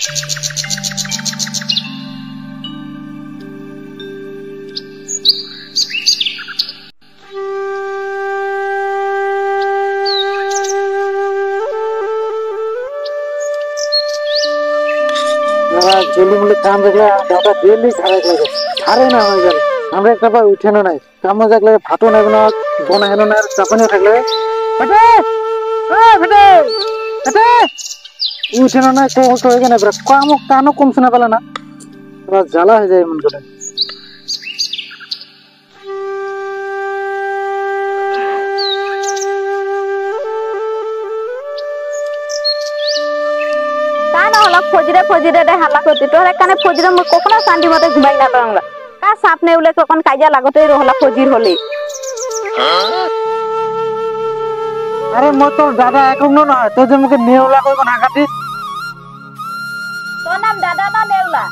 জলদি মূলে কাম দেখলে দাদা ডেলি ঝাড়াই লাগে ঝাড়ে না হয়ে গেল আমরা একটা বার উঠেনো নাই কাম দেখলে ভাতও নেব না বনা হেন না চাপানিও থাকলে ফেটে ফেটে ফেটে উঠেনো নাই কত হয়ে গেল কাম কানও কম শোনা পেলে না জ্বালা হয়ে যায় এমন করে ফজিরে ফজিরে দে হাল্লা করতে তোর এখানে ফজিরে মুখ কখনো শান্তি মতে ঘুমাই না পারলাম কার সাপ নেই বলে কখন কাজা লাগতেই রহলা ফজির হলে আরে মই তোর দাদা এখনো না তোর যে মুখে নেওলা কইব না কাটিস তোর নাম দাদা না নেওলা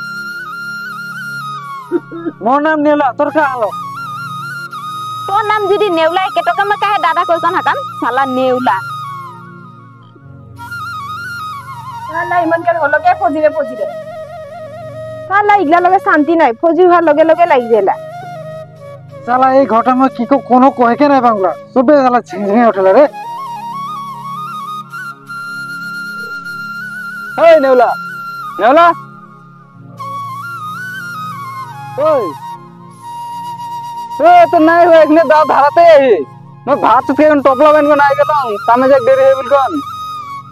মোর নাম নেওলা তোর কা হলো তোর নাম যদি নেওলা কেটকে মে কাহে দাদা কইছন হাকান শালা নেওলা না ইমান কেন হলো কে ফজিরে ফজিরে কালা ইগলা লগে শান্তি নাই ফজির হওয়ার লগে লগে লাগি গেলা শালা এই ঘটনা কি কোনো কয় কে নাই বাংলা সবে শালা ঝিঙে উঠলা রে এই নেওলা নেওলা ওই এ তো নাই হয় এখানে দাও ধারাতে আই মই ভাত খেয়ে টপলা বান কো নাই গেলাম কামে যাক দেরি হই বলকন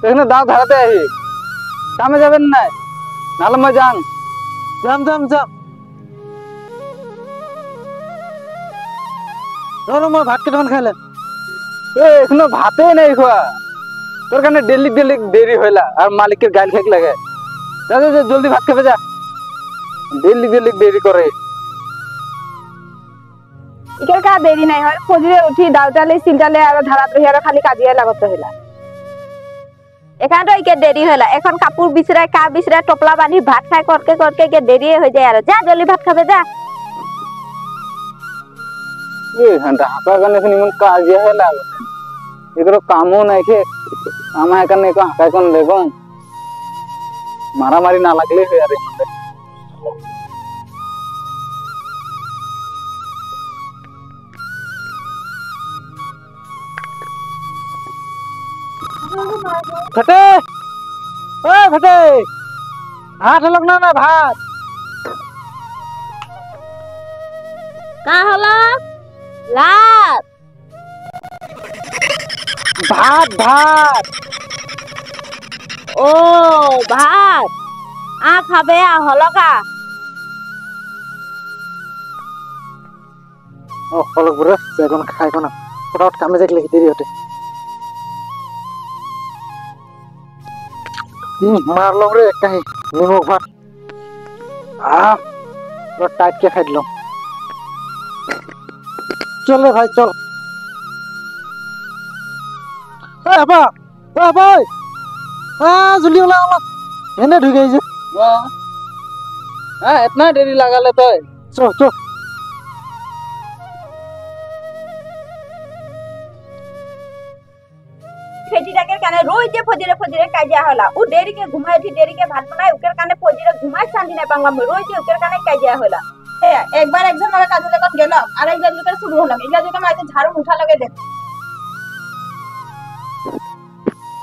এখানে দাও ধারাতে আই কামে যাবেন না নালে মই যান যাম যাম যাম ধরো মই ভাত কেটে খাইলে এ এখনো ভাতে নাই খোয়া তোর কানে ডেলি ডেলি দেরি হইলা আর মালিকের গাল খেক লাগে যা যা জলদি ভাত খাবে যা ডেলি ডেলি দেরি করে ইকের কা দেরি নাই হয় ফজিরে উঠি দাউটালে সিলটালে আর ধারাত রহি আর খালি কাজিয়া লাগত হইলা এখানে তো ইকে দেরি হইলা এখন কাপড় বিছরায় কা বিছরায় টপলা বাঁধি ভাত খাই করকে করকে কে দেরি হয়ে যায় আর যা জলদি ভাত খাবে যা এ ঘন্টা হাকা কানে ফিনি মন কাজিয়া হইলা এগুলো কামও নাই খে আমার এখানে কো হাকা কোন দেখো মারামারি না লাগলে হই আরে फटे ओ फटे हाथ लगना ना भात का हला लात भात भात ओ भात आ खाबे आ हला का ओ हलक बरे जेगन खाय कोना फटाफट कामे जाक लेखि देरी होते मारलो रे कहीं निमक भात तो टाइट के खाई दिलो चल रे भाई चल ए भाई जल्दी वाला एने ढुक गई जे इतना देरी लगा ले तो चल फेटीटाके काने रोज जे फजिरे फजिरे काजिया होला उ देरी के घुमाय थी देरी के भात बनाय उकर काने फजिरे घुमाय शांति नै पांगला रोज जे उकर काने काजिया होला एक बार একজন ওরা কাজে যখন গেল আর একজন লোকের শুরু হলো এগুলা যখন মাইতে ঝাড়ু উঠা লাগে দেখ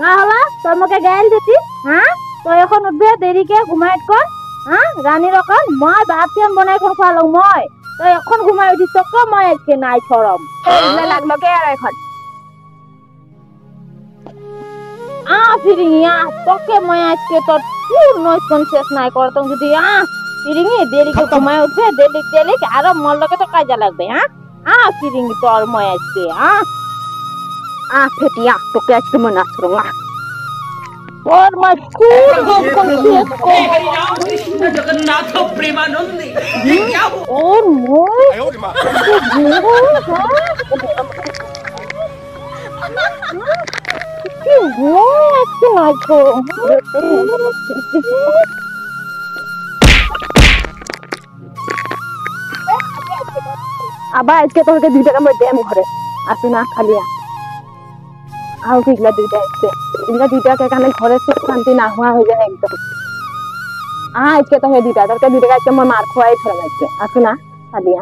না হলা তোর মকে গাইল দিতি হ্যাঁ তো এখন উঠবে দেরি কে ঘুমাইত কর হ্যাঁ রানী রকম মই ভাত কেন বনাই কোন খালো মই তো এখন ঘুমাই উঠি তো কো মই আজকে নাই ছরম এগুলা লাগলো কে আর এখন ফিরিঙ্গি তোকে মই আজকে তোর পুর নয় কনসিয়াস নাই করতাম যদি ফিরিঙ্গি দেরি কে ঘুমাই উঠবে দেরি দেরি আর মলকে তো কাজে লাগবে ফিরিঙ্গি তোর মই আজকে ফেটিয়া তোকে আজকে মই নাচরো और मैं कूद कॉन्शियस को कृष्ण जगन्नाथ प्रेमानंद ये क्या हो और मोर আবার আজকে তোকে 2 টাকা মই দেম ঘরে আসু না খালিয়া আও কিগলা 2 টাকা আছে ইলা 2 টাকা কানে ঘরে সুখ শান্তি না হওয়া হয়ে যায় একদম আজকে তো দুইটা তোরকে 2 টাকা আজকে মই মার খোয়াই ধরে আজকে আসো না সাদিয়া